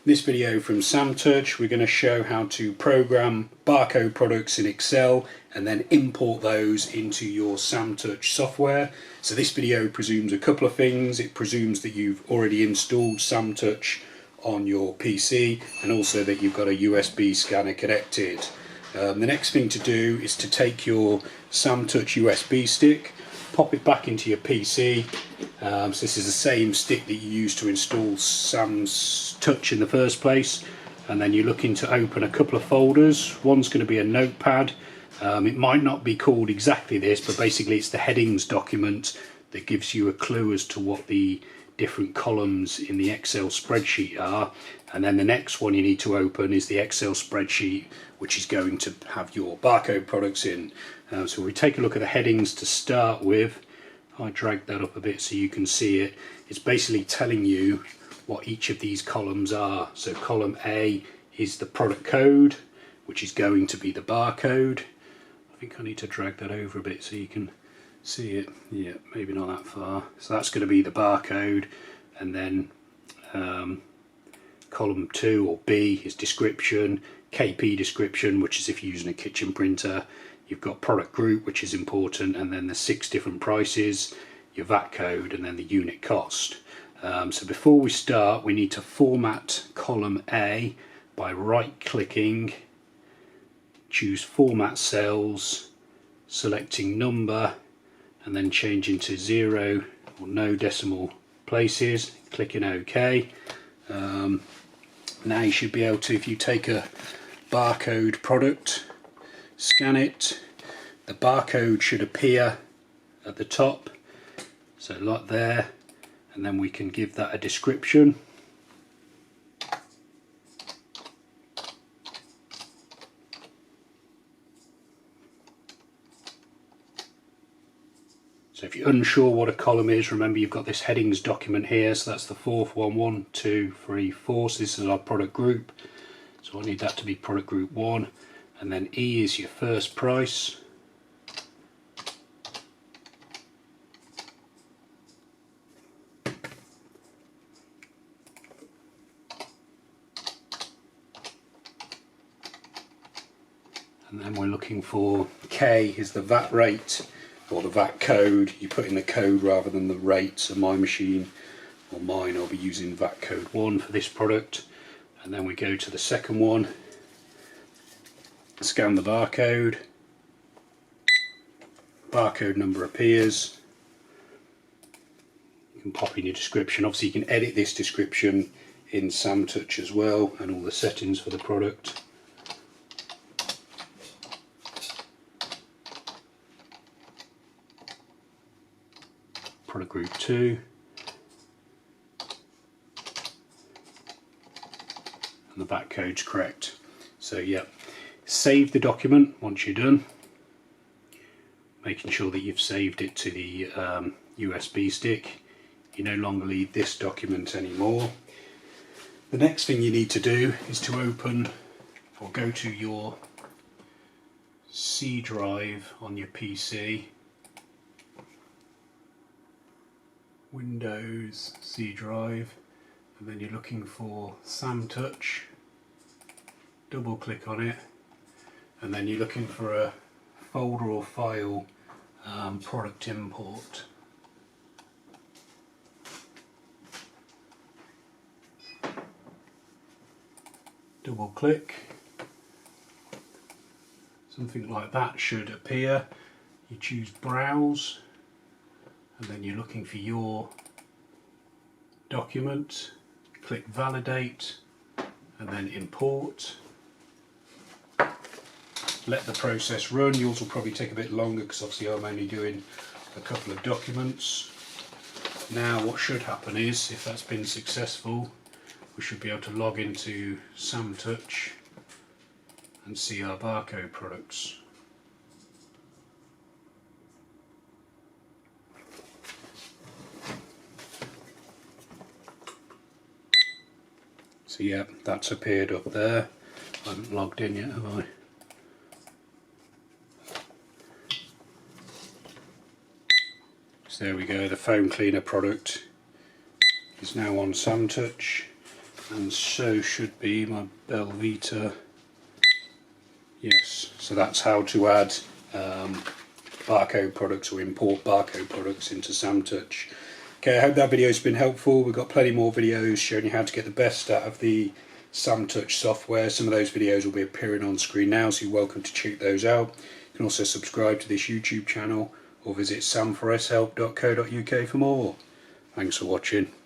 In this video from SamTouch, we're going to show how to program barcode products in Excel and then import those into your SamTouch software. So this video presumes a couple of things. It presumes that you've already installed SamTouch on your PC and also that you've got a USB scanner connected. The next thing to do is to take your SamTouch USB stick, pop it back into your PC. So this is the same stick that you used to install SamTouch in the first place, and then you're looking to open a couple of folders. One's going to be a Notepad. It might not be called exactly this, but basically it's the headings document that gives you a clue as to what the different columns in the Excel spreadsheet are. And then the next one you need to open is the Excel spreadsheet, which is going to have your barcode products in. So we take a look at the headings to start with. I drag that up a bit so you can see it. It's basically telling you what each of these columns are. So column A is the product code, which is going to be the barcode. I think I need to drag that over a bit so you can see it. Yeah, maybe not that far. So that's going to be the barcode, and then column 2 or B is description, KP description, which is if you're using a kitchen printer. You've got product group, which is important, and then the 6 different prices, your VAT code, and then the unit cost. So before we start, we need to format column A by right clicking, choose format cells, selecting number, and then changing to 0 or no decimal places, clicking OK. Now you should be able to, if you take a barcode product, scan it, the barcode should appear at the top, so like there, and then we can give that a description. So if you're unsure what a column is, remember you've got this headings document here, so that's the fourth one, 1, 2, 3, 4, so this is our product group. So I need that to be product group 1, and then E is your first price. And then we're looking for K is the VAT rate, or the VAT code. You put in the code rather than the rate, so my machine or mine I'll be using VAT code 1 for this product. And then we go to the second one, scan the barcode, barcode number appears. You can pop in your description. Obviously you can edit this description in SamTouch as well, and all the settings for the product. Product group 2, and the VAT code's correct. So yeah, save the document once you're done, making sure that you've saved it to the USB stick. You no longer need this document anymore. The next thing you need to do is to open or go to your C drive on your PC, Windows C drive, and then you're looking for SamTouch, double click on it, and then you're looking for a folder or file, product import. Double click, something like that should appear. You choose browse, and then you're looking for your document, click validate, and then import. Let the process run. Yours will probably take a bit longer because obviously I'm only doing a couple of documents. Now what should happen is, if that's been successful, we should be able to log into SamTouch and see our barcode products. So yeah, that's appeared up there. I haven't logged in yet, have I? So there we go, the foam cleaner product is now on SamTouch. and so should be my Belvita. Yes, so that's how to add barcode products or import barcode products into SamTouch. Okay, I hope that video has been helpful. We've got plenty more videos showing you how to get the best out of the SamTouch software. Some of those videos will be appearing on screen now, so you're welcome to check those out. You can also subscribe to this YouTube channel or visit sam4shelp.co.uk for more. Thanks for watching.